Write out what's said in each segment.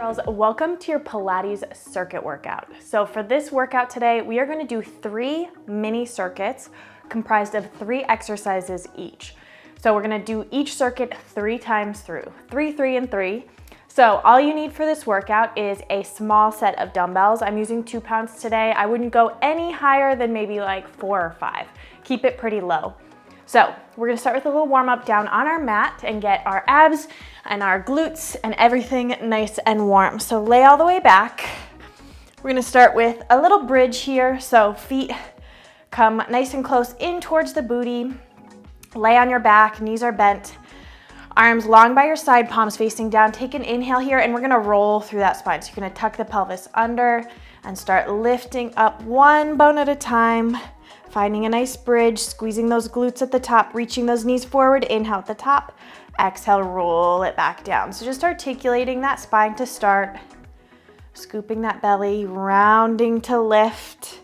girls, welcome to your Pilates circuit workout. So for this workout today, we are going to do 3 mini circuits comprised of 3 exercises each. So we're going to do each circuit 3 times through, 3, 3, and 3. So all you need for this workout is a small set of dumbbells. I'm using 2 pounds today. I wouldn't go any higher than maybe like 4 or 5. Keep it pretty low. So we're gonna start with a little warm up down on our mat and get our abs and our glutes and everything nice and warm. So lay all the way back. We're gonna start with a little bridge here. So feet come nice and close in towards the booty. Lay on your back, knees are bent. Arms long by your side, palms facing down. Take an inhale here and we're gonna roll through that spine. So you're gonna tuck the pelvis under and start lifting up one bone at a time. Finding a nice bridge, squeezing those glutes at the top, reaching those knees forward, inhale at the top, exhale, roll it back down. So just articulating that spine to start, scooping that belly, rounding to lift.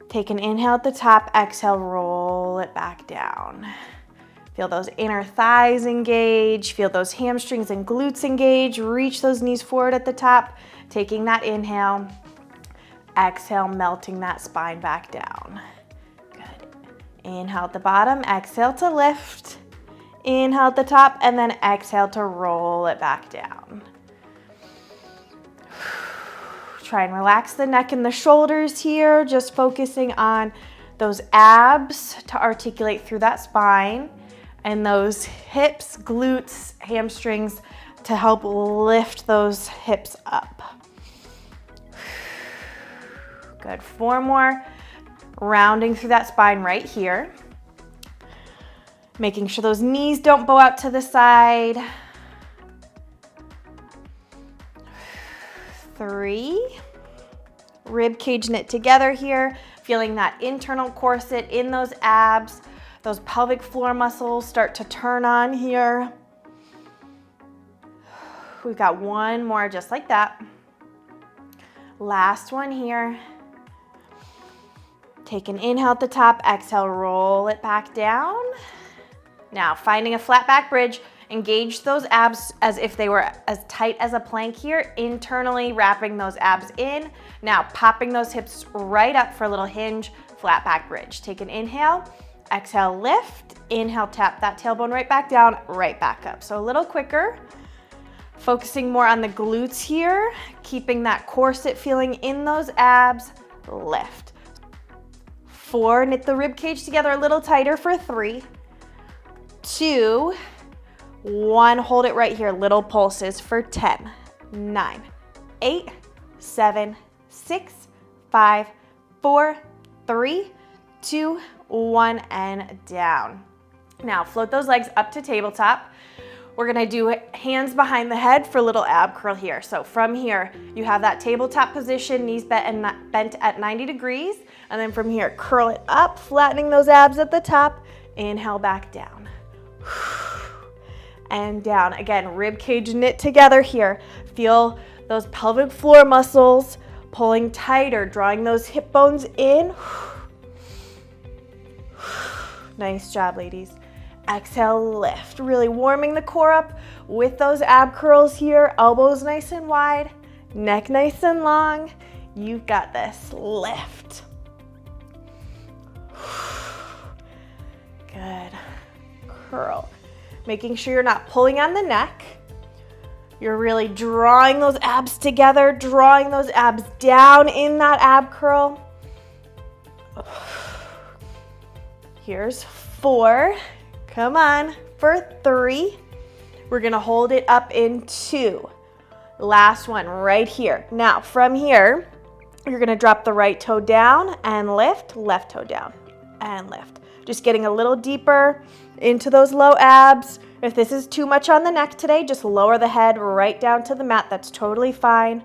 Take an inhale at the top, exhale, roll it back down. Feel those inner thighs engage, feel those hamstrings and glutes engage, reach those knees forward at the top, taking that inhale, exhale, melting that spine back down. Inhale at the bottom, exhale to lift. Inhale at the top, and then exhale to roll it back down. Try and relax the neck and the shoulders here, just focusing on those abs to articulate through that spine, and those hips, glutes, hamstrings to help lift those hips up. Good, 4 more. Rounding through that spine right here. Making sure those knees don't bow out to the side. 3. Rib cage knit together here. Feeling that internal corset in those abs. Those pelvic floor muscles start to turn on here. We've got 1 more just like that. Last one here. Take an inhale at the top, exhale, roll it back down. Now, finding a flat back bridge, engage those abs as if they were as tight as a plank here, internally wrapping those abs in. Now, popping those hips right up for a little hinge, flat back bridge. Take an inhale, exhale, lift, inhale, tap that tailbone right back down, right back up. So a little quicker, focusing more on the glutes here, keeping that corset feeling in those abs, lift. 4, knit the rib cage together a little tighter for 3, 2, 1, hold it right here, little pulses for 10, 9, 8, 7, 6, 5, 4, 3, 2, 1, and down. Now float those legs up to tabletop. We're gonna do hands behind the head for a little ab curl here. So from here, you have that tabletop position, knees bent at 90 degrees. And then from here, curl it up, flattening those abs at the top. Inhale back down. And down. Again, rib cage knit together here. Feel those pelvic floor muscles pulling tighter, drawing those hip bones in. Nice job, ladies. Exhale, lift. Really warming the core up with those ab curls here. Elbows nice and wide, neck nice and long. You've got this. Lift. Good. Curl. Making sure you're not pulling on the neck. You're really drawing those abs together, drawing those abs down in that ab curl. Here's 4. Come on, for 3. We're gonna hold it up in 2. Last one right here. Now from here, you're gonna drop the right toe down and lift, left toe down and lift. Just getting a little deeper into those low abs. If this is too much on the neck today, just lower the head right down to the mat. That's totally fine.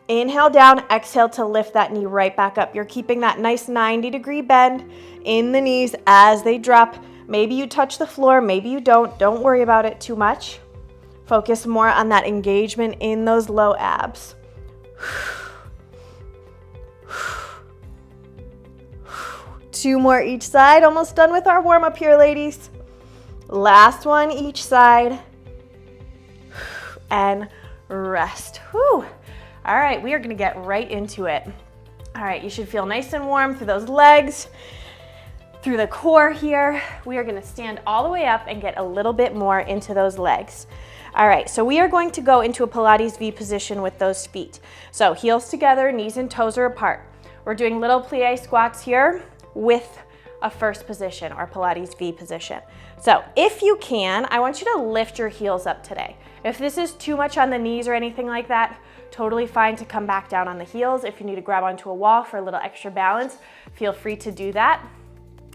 Inhale down, exhale to lift that knee right back up. You're keeping that nice 90-degree bend in the knees as they drop. Maybe you touch the floor, maybe you don't. Don't worry about it too much. Focus more on that engagement in those low abs. 2 more each side. Almost done with our warm up here, ladies. Last one each side. And rest. Whew. All right, we are gonna get right into it. All right, you should feel nice and warm through those legs, through the core here. We are gonna stand all the way up and get a little bit more into those legs. All right, so we are going to go into a Pilates V position with those feet. So heels together, knees and toes are apart. We're doing little plie squats here with a first position or Pilates V position. So if you can, I want you to lift your heels up today. If this is too much on the knees or anything like that, totally fine to come back down on the heels. If you need to grab onto a wall for a little extra balance, feel free to do that.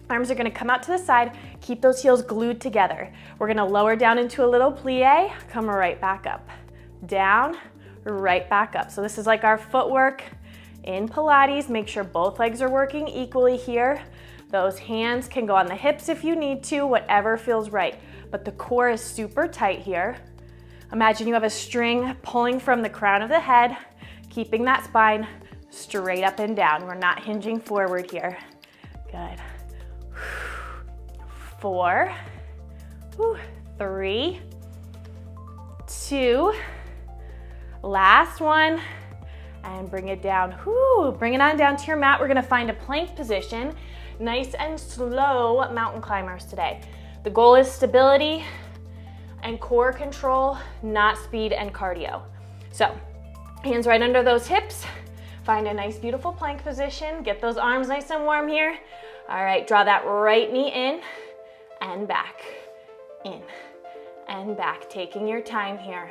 Arms are gonna come out to the side, keep those heels glued together. We're gonna lower down into a little plie, come right back up. Down, right back up. So this is like our footwork in Pilates. Make sure both legs are working equally here. Those hands can go on the hips if you need to, whatever feels right. But the core is super tight here. Imagine you have a string pulling from the crown of the head, keeping that spine straight up and down. We're not hinging forward here. Good. 4, 3, 2, last one, and bring it down. Bring it on down to your mat. We're gonna find a plank position. Nice and slow mountain climbers today. The goal is stability and core control, not speed and cardio. So, hands right under those hips. Find a nice, beautiful plank position. Get those arms nice and warm here. All right, draw that right knee in and back, in and back. Taking your time here.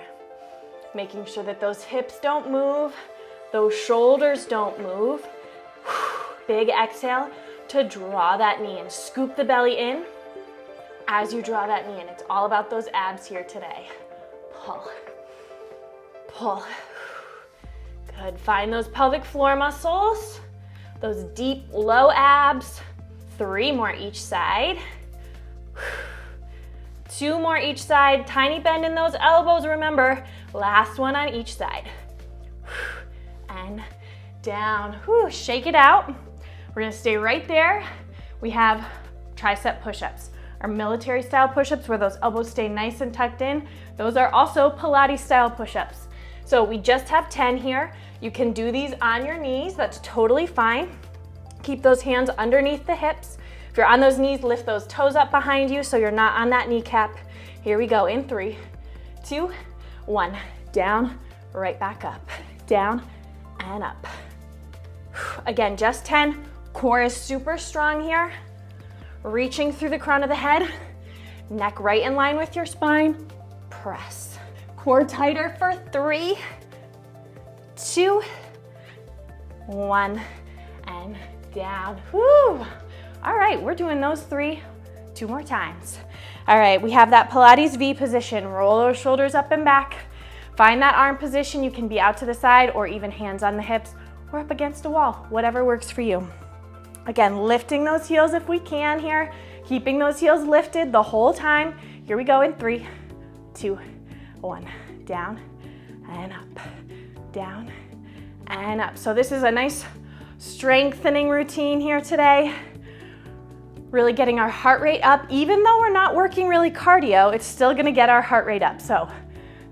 Making sure that those hips don't move, those shoulders don't move. Big exhale to draw that knee in. Scoop the belly in as you draw that knee in. It's all about those abs here today. Pull, pull. Good, find those pelvic floor muscles, those deep low abs. 3 more each side. 2 more each side. Tiny bend in those elbows, remember. Last one on each side. And down. Shake it out. We're gonna stay right there. We have tricep push-ups. Our military style push-ups where those elbows stay nice and tucked in. Those are also Pilates style push-ups. So we just have 10 here. You can do these on your knees. That's totally fine. Keep those hands underneath the hips. If you're on those knees, lift those toes up behind you so you're not on that kneecap. Here we go in 3, 2, 1. Down, right back up. Down and up. Again, just 10. Core is super strong here. Reaching through the crown of the head. Neck right in line with your spine. Press. Core tighter for 3, 2, 1, and down. All right, we're doing those 3 2 more times. All right, we have that Pilates V position. Roll those shoulders up and back. Find that arm position. You can be out to the side or even hands on the hips or up against a wall, whatever works for you. Again, lifting those heels if we can here, keeping those heels lifted the whole time. Here we go in 3, 2, 1. Down and up, down and up. So this is a nice strengthening routine here today. Really getting our heart rate up. Even though we're not working really cardio, it's still gonna get our heart rate up. So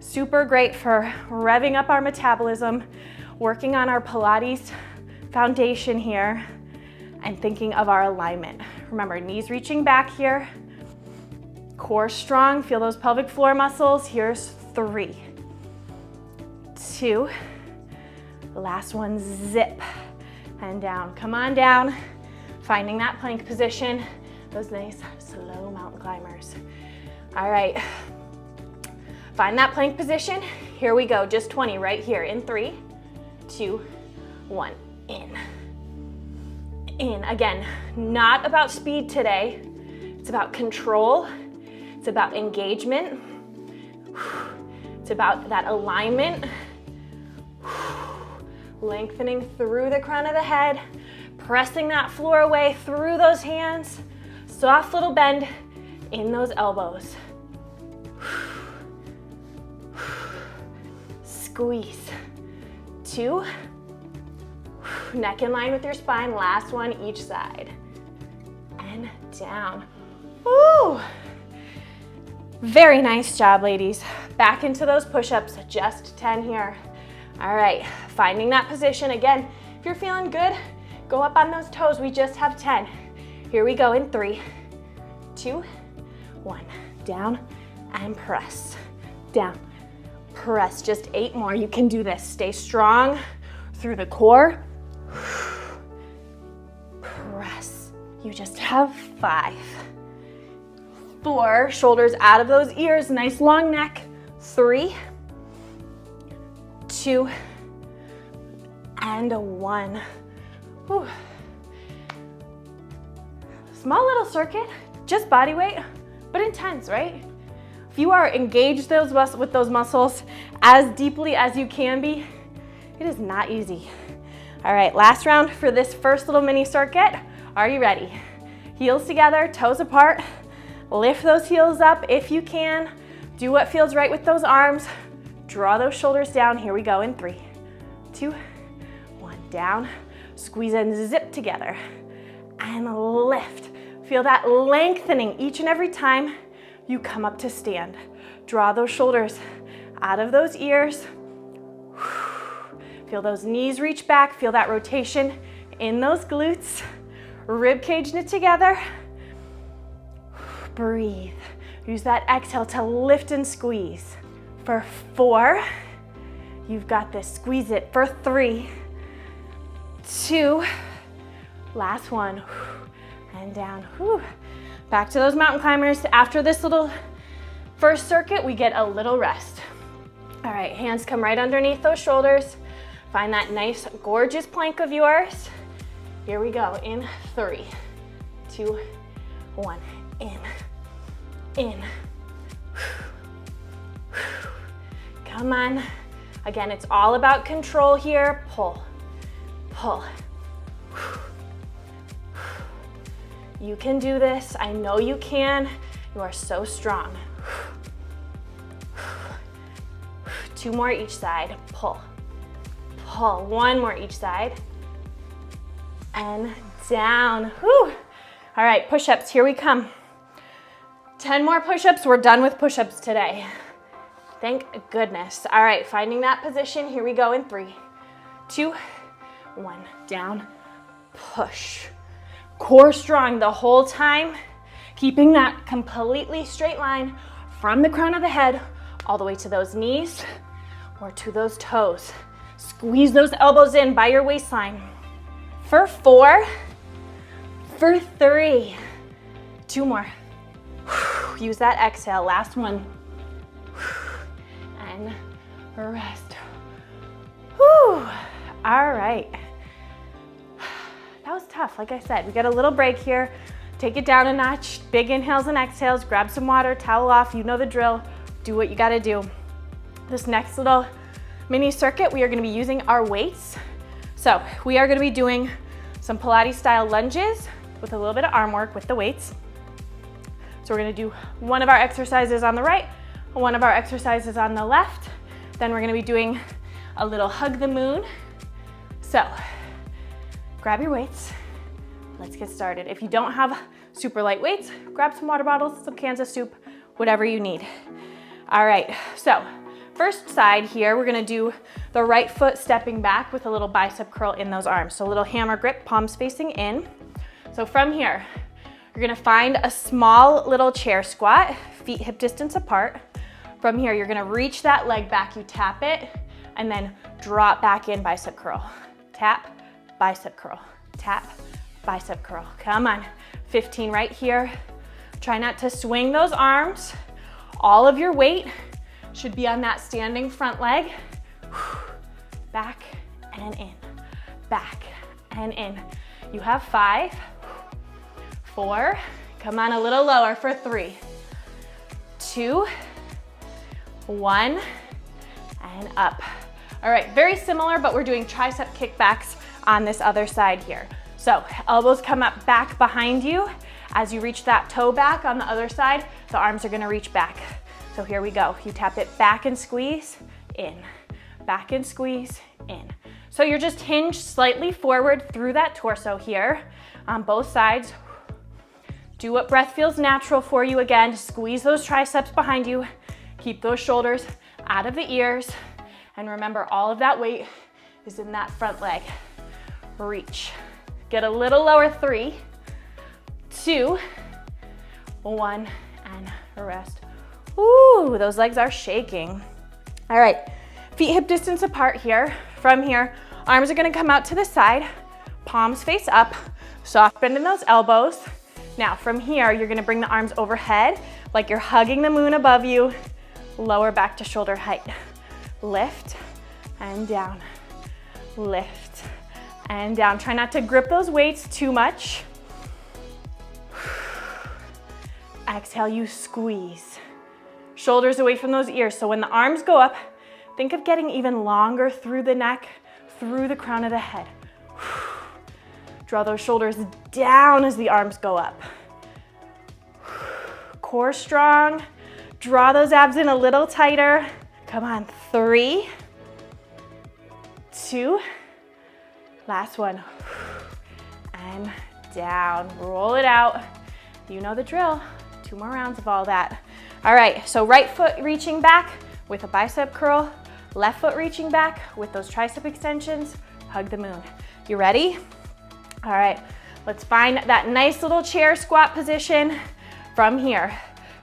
super great for revving up our metabolism, working on our Pilates foundation here, and thinking of our alignment. Remember, knees reaching back here, core strong, feel those pelvic floor muscles. Here's 3, 2, last one, zip, and down. Come on down, finding that plank position, those nice slow mountain climbers. All right, find that plank position. Here we go, just 20 right here in 3, 2, 1, in. Again, not about speed today. It's about control. It's about engagement. It's about that alignment. Lengthening through the crown of the head, pressing that floor away through those hands. Soft little bend in those elbows. Squeeze. 2. Neck in line with your spine. Last one each side. And down. Woo! Very nice job, ladies. Back into those push-ups, just 10 here. All right, finding that position. Again, if you're feeling good, go up on those toes. We just have 10. Here we go in 3, 2, 1. Down and press. Down, press. Just 8 more. You can do this. Stay strong through the core. Press. You just have 5, 4. Shoulders out of those ears. Nice long neck. 3, 2, and 1. Whew. Small little circuit, just body weight, but intense, right? If you are engaged with those muscles as deeply as you can be, it is not easy. All right, last round for this first little mini circuit. Are you ready? Heels together, toes apart. Lift those heels up if you can. Do what feels right with those arms. Draw those shoulders down. Here we go in 3, 2, 1. Down. Squeeze and zip together. And lift. Feel that lengthening each and every time you come up to stand. Draw those shoulders out of those ears. Feel those knees reach back. Feel that rotation in those glutes. Rib cage knit together. Breathe. Use that exhale to lift and squeeze. For 4, you've got this. Squeeze it. For 3, 2, last one. And down. Back to those mountain climbers. After this little first circuit, we get a little rest. All right, hands come right underneath those shoulders. Find that nice, gorgeous plank of yours. Here we go. In 3, 2, 1. In. Come on. Again, it's all about control here. Pull, pull. You can do this. I know you can. You are so strong. 2 more each side. Pull, pull. 1 more each side. And down. Whew. All right, push-ups, here we come. 10 more push-ups. We're done with push-ups today. Thank goodness. All right, finding that position. Here we go in 3, 2, 1. Down, push. Core strong the whole time, keeping that completely straight line from the crown of the head all the way to those knees or to those toes. Squeeze those elbows in by your waistline. For 4, for 3, 2 more. Use that exhale, last one. And rest. Whew. All right. That was tough, like I said. We got a little break here. Take it down a notch. Big inhales and exhales. Grab some water, towel off. You know the drill. Do what you gotta do. This next little mini circuit, we are gonna be using our weights. So we are gonna be doing some Pilates style lunges with a little bit of arm work with the weights. So we're gonna do one of our exercises on the right, one of our exercises on the left. Then we're gonna be doing a little hug the moon. So grab your weights. Let's get started. If you don't have super light weights, grab some water bottles, some cans of soup, whatever you need. All right, so first side here, we're gonna do the right foot stepping back with a little bicep curl in those arms. So a little hammer grip, palms facing in. So from here, you're gonna find a small little chair squat, feet hip distance apart. From here, you're gonna reach that leg back, you tap it, and then drop back in bicep curl. Tap, bicep curl, tap, bicep curl. Come on, 15 right here. Try not to swing those arms. All of your weight should be on that standing front leg. Back and in, back and in. You have 5, 4, come on a little lower for 3, 2, 1, and up. All right, very similar, but we're doing tricep kickbacks on this other side here. So elbows come up back behind you. As you reach that toe back on the other side, the arms are gonna reach back. So here we go. You tap it back and squeeze, in, back and squeeze, in. So you're just hinged slightly forward through that torso here on both sides. Do what breath feels natural for you again. Squeeze those triceps behind you. Keep those shoulders out of the ears. And remember, all of that weight is in that front leg. Reach. Get a little lower. 3, 2, 1, and rest. Ooh, those legs are shaking. All right, feet hip distance apart here. From here, arms are gonna come out to the side, palms face up, soft bend in those elbows. Now from here, you're gonna bring the arms overhead like you're hugging the moon above you. Lower back to shoulder height. Lift and down. Lift and down. Try not to grip those weights too much. Exhale, you squeeze. Shoulders away from those ears. So when the arms go up, think of getting even longer through the neck, through the crown of the head. Draw those shoulders down as the arms go up. Core strong. Draw those abs in a little tighter. Come on, 3, 2, last one. And down, roll it out. You know the drill. 2 more rounds of all that. All right, so right foot reaching back with a bicep curl, left foot reaching back with those tricep extensions, hug the moon. You ready? All right, let's find that nice little chair squat position. From here,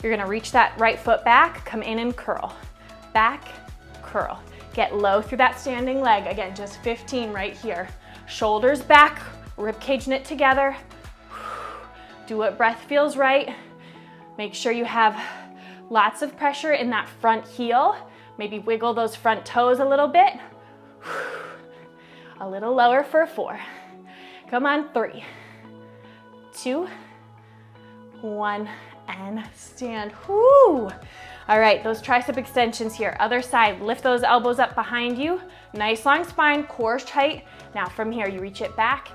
you're gonna reach that right foot back, come in and curl. Back, curl. Get low through that standing leg. Again, just 15 right here. Shoulders back, rib cage knit together. Do what breath feels right. Make sure you have lots of pressure in that front heel. Maybe wiggle those front toes a little bit. A little lower for 4. Come on, 3, 2, 1, and stand. Woo! All right, those tricep extensions here. Other side, lift those elbows up behind you. Nice long spine, core tight. Now from here, you reach it back,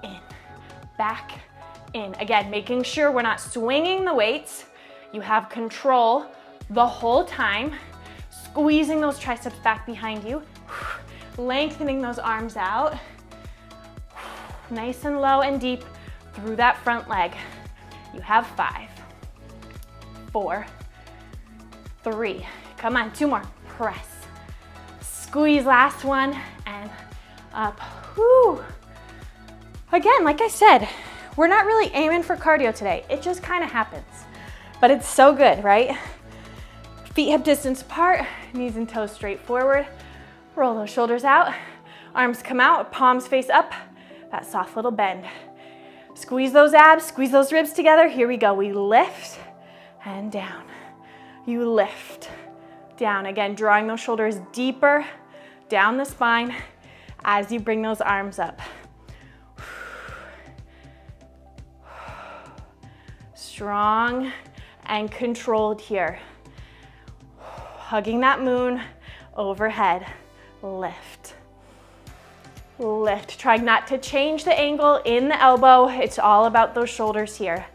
in, back, in. Again, making sure we're not swinging the weights. You have control the whole time. Squeezing those triceps back behind you. Lengthening those arms out. Nice and low and deep through that front leg. You have 5, 4, 3. Come on, 2 more. Press. Squeeze, last one, and up. Whew. Again, like I said, we're not really aiming for cardio today. It just kind of happens. But it's so good, right? Feet hip distance apart, knees and toes straight forward. Roll those shoulders out. Arms come out, palms face up. That soft little bend. Squeeze those abs, squeeze those ribs together. Here we go. We lift and down. You lift down. Again, drawing those shoulders deeper down the spine as you bring those arms up. Strong and controlled here. Hugging that moon overhead. Lift. Lift. Try not to change the angle in the elbow. It's all about those shoulders here.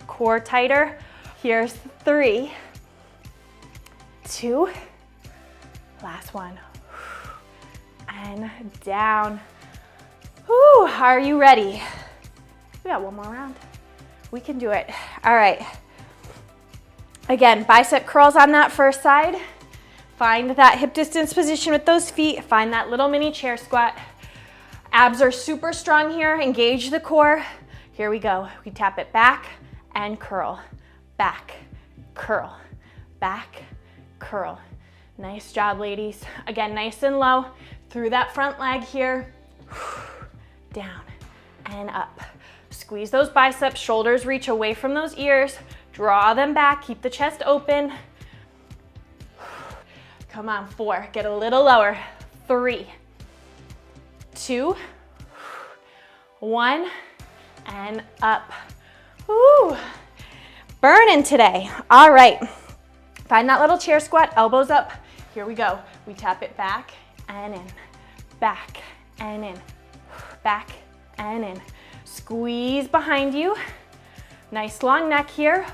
Core tighter. Here's 3, 2, last one. And down. Whew, are you ready? We got 1 more round. We can do it. All right. Again, bicep curls on that first side. Find that hip distance position with those feet. Find that little mini chair squat. Abs are super strong here. Engage the core. Here we go. We tap it back and curl. Back, curl, back, curl. Nice job, ladies. Again, nice and low through that front leg here. Down and up. Squeeze those biceps, shoulders reach away from those ears. Draw them back, keep the chest open. Come on, 4, get a little lower. 3, 2, 1, and up. Woo! Burning today. All right. Find that little chair squat, elbows up. Here we go. We tap it back and in, back and in, back and in. Squeeze behind you. Nice long neck here.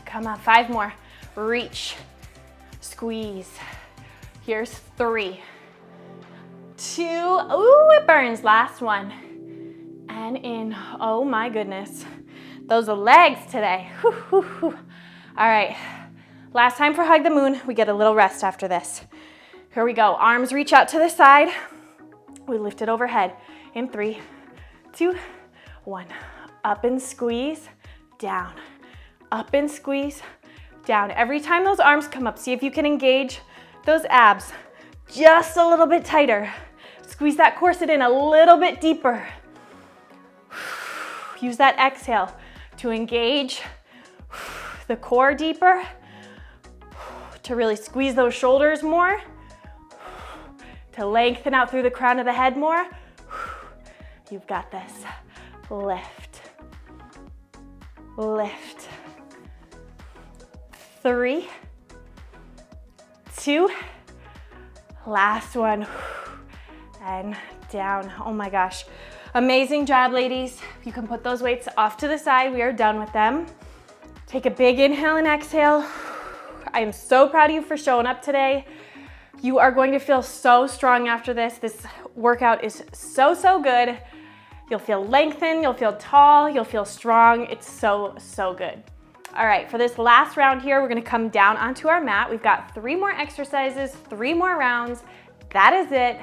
Come on, 5 more. Reach, squeeze. Here's 3, 2, ooh, it burns. Last one. and in. Oh my goodness. Those are legs today. Whew, whew, whew. All right, last time for Hug the Moon. We get a little rest after this. Here we go. Arms reach out to the side. We lift it overhead in 3, 2, 1. Up and squeeze, down. Up and squeeze, down. Every time those arms come up, see if you can engage those abs just a little bit tighter. Squeeze that corset in a little bit deeper. Use that exhale to engage the core deeper, to really squeeze those shoulders more, to lengthen out through the crown of the head more. You've got this. Lift, lift. 3, 2, last one, and down. Oh my gosh. Amazing job, ladies. You can put those weights off to the side. We are done with them. Take a big inhale and exhale. I am so proud of you for showing up today. You are going to feel so strong after this. This workout is so, so good. You'll feel lengthened, you'll feel tall, you'll feel strong. It's so, so good. All right, for this last round here, we're gonna come down onto our mat. We've got 3 more exercises, 3 more rounds. That is it.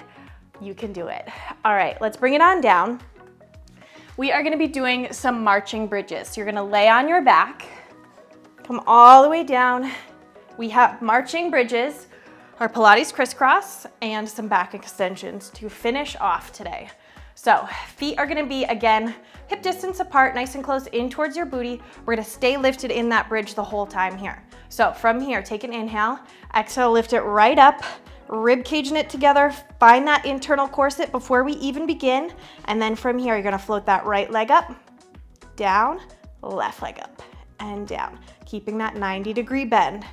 You can do it. All right, let's bring it on down. We are gonna be doing some marching bridges. So you're gonna lay on your back, come all the way down. We have marching bridges, our Pilates crisscross, and some back extensions to finish off today. So feet are gonna be, again, hip distance apart, nice and close in towards your booty. We're gonna stay lifted in that bridge the whole time here. So from here, take an inhale, exhale, lift it right up, rib caging it together, find that internal corset before we even begin. And then from here, you're gonna float that right leg up, down, left leg up, and down, keeping that 90-degree bend.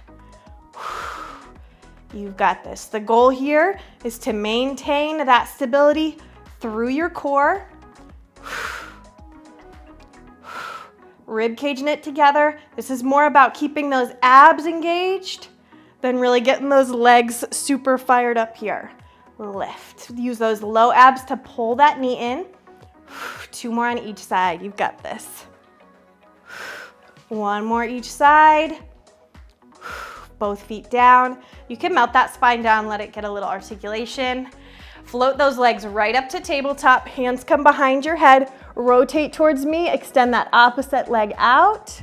You've got this. The goal here is to maintain that stability through your core. Rib caging it together. This is more about keeping those abs engaged than really getting those legs super fired up here. Lift. Use those low abs to pull that knee in. 2 more on each side. You've got this. 1 more each side. Both feet down. You can melt that spine down, let it get a little articulation. Float those legs right up to tabletop. Hands come behind your head. Rotate towards me. Extend that opposite leg out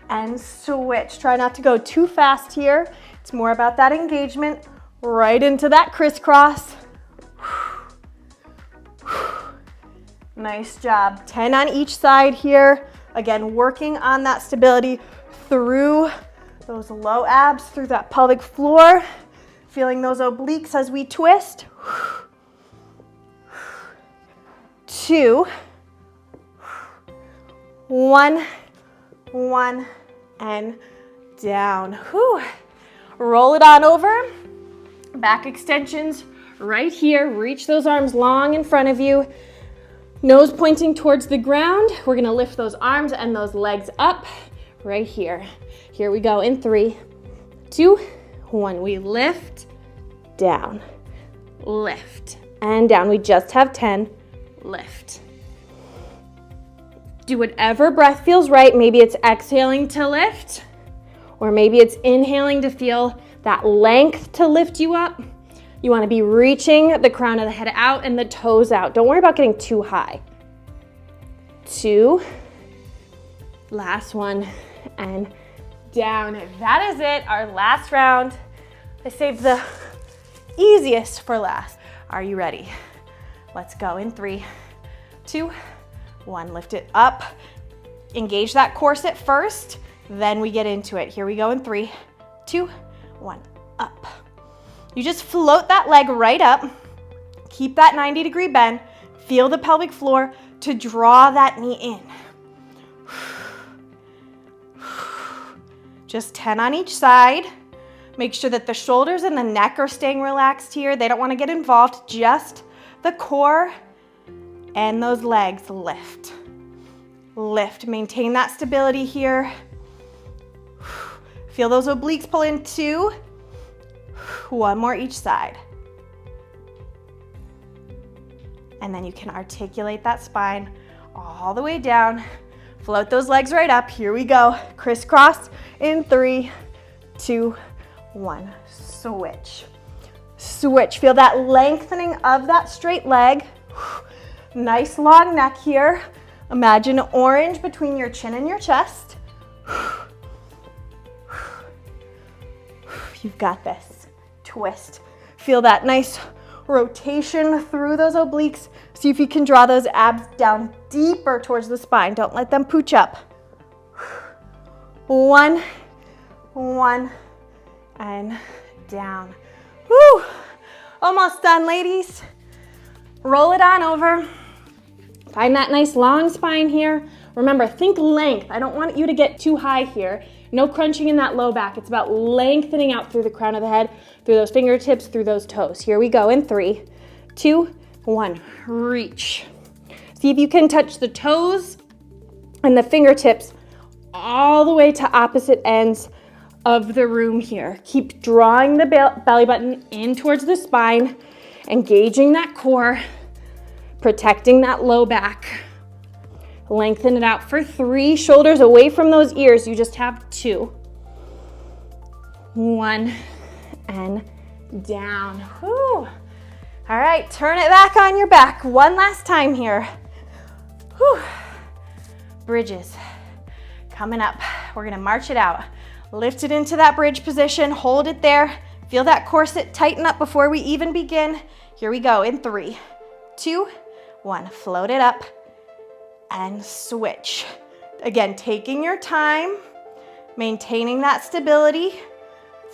and switch. Try not to go too fast here. It's more about that engagement. Right into that crisscross. Nice job. 10 on each side here. Again, working on that stability through those low abs, through that pelvic floor. Feeling those obliques as we twist. 2, 1, 1, and down. Whew. Roll it on over. Back extensions right here. Reach those arms long in front of you. Nose pointing towards the ground. We're gonna lift those arms and those legs up right here. Here we go in 3, 2, 1. We lift, down, lift, and down. We just have 10. Lift. Do whatever breath feels right. Maybe it's exhaling to lift, or maybe it's inhaling to feel that length to lift you up. You want to be reaching the crown of the head out and the toes out. Don't worry about getting too high. 2, last one, and down. That is it, our last round. I saved the easiest for last. Are you ready? Let's go in 3, 2, 1. Lift it up. Engage that corset first, then we get into it. Here we go in 3, 2, 1. Up. You just float that leg right up. Keep that 90-degree bend. Feel the pelvic floor to draw that knee in. Just 10 on each side. Make sure that the shoulders and the neck are staying relaxed here. They don't want to get involved. Just the core and those legs lift. Lift. Maintain that stability here. Feel those obliques pull in 2. 1 more each side. And then you can articulate that spine all the way down. Float those legs right up. Here we go. Crisscross in 3, 2, 1. Switch. Switch. Feel that lengthening of that straight leg. Nice long neck here. Imagine orange between your chin and your chest. You've got this. Twist. Feel that nice rotation through those obliques. See if you can draw those abs down deeper towards the spine. Don't let them pooch up. 1, 1, and down. Woo! Almost done, ladies. Roll it on over. Find that nice long spine here. Remember, think length. I don't want you to get too high here. No crunching in that low back. It's about lengthening out through the crown of the head, through those fingertips, through those toes. Here we go in 3, 2, 1. Reach. See if you can touch the toes and the fingertips all the way to opposite ends of the room here. Keep drawing the belly button in towards the spine, engaging that core, protecting that low back. Lengthen it out for 3, shoulders away from those ears. You just have 2. 1, and down. Whew. All right, turn it back on your back. One last time here. Whew. Bridges. Coming up. We're gonna march it out. Lift it into that bridge position. Hold it there. Feel that corset tighten up before we even begin. Here we go in 3, 2, 1. Float it up and switch. Again, taking your time, maintaining that stability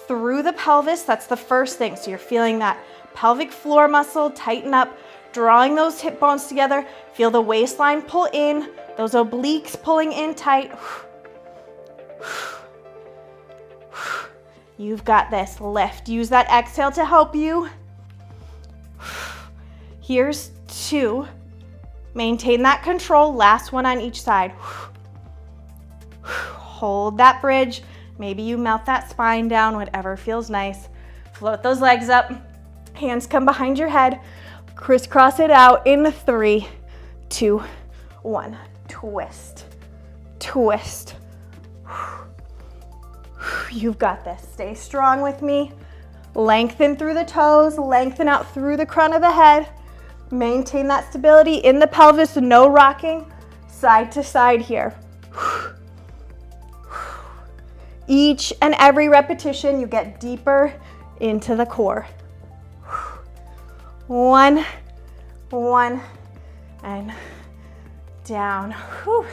through the pelvis. That's the first thing. So you're feeling that pelvic floor muscle tighten up, drawing those hip bones together. Feel the waistline pull in, those obliques pulling in tight. You've got this. Lift. Use that exhale to help you. Here's 2. Maintain that control. Last one on each side. Hold that bridge. Maybe you melt that spine down, whatever feels nice. Float those legs up. Hands come behind your head. Crisscross it out in 3, 2, 1. Twist. Twist. You've got this. Stay strong with me. Lengthen through the toes. Lengthen out through the crown of the head. Maintain that stability in the pelvis, no rocking side to side here. Each and every repetition, you get deeper into the core. 1, 1, and down. Whew.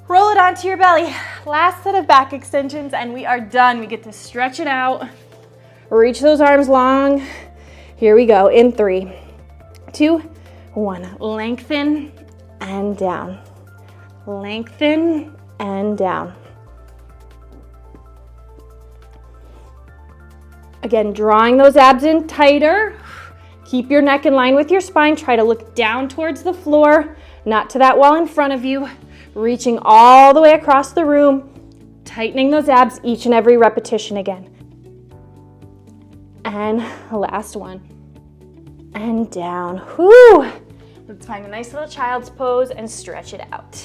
Roll it onto your belly. Last set of back extensions, and we are done. We get to stretch it out. Reach those arms long. Here we go in 3, 2, 1. Lengthen and down. Lengthen and down. Again, drawing those abs in tighter. Keep your neck in line with your spine. Try to look down towards the floor, not to that wall in front of you. Reaching all the way across the room. Tightening those abs each and every repetition again. And last one. And down. Whew. Let's find a nice little child's pose and stretch it out.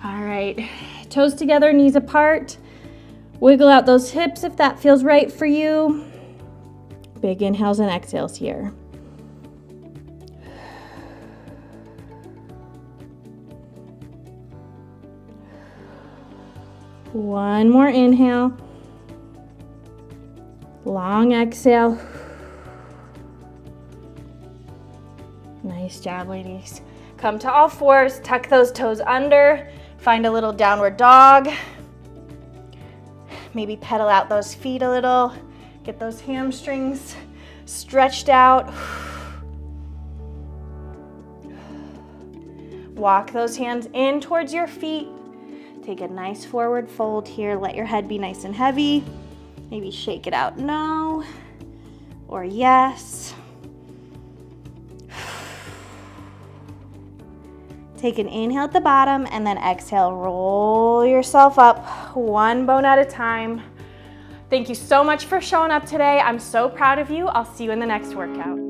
All right, toes together, knees apart. Wiggle out those hips if that feels right for you. Big inhales and exhales here. One more inhale. Long exhale. Nice job, ladies. Come to all fours, tuck those toes under, find a little downward dog. Maybe pedal out those feet a little, get those hamstrings stretched out. Walk those hands in towards your feet. Take a nice forward fold here. Let your head be nice and heavy. Maybe shake it out no or yes. Take an inhale at the bottom and then exhale, roll yourself up one bone at a time. Thank you so much for showing up today. I'm so proud of you. I'll see you in the next workout.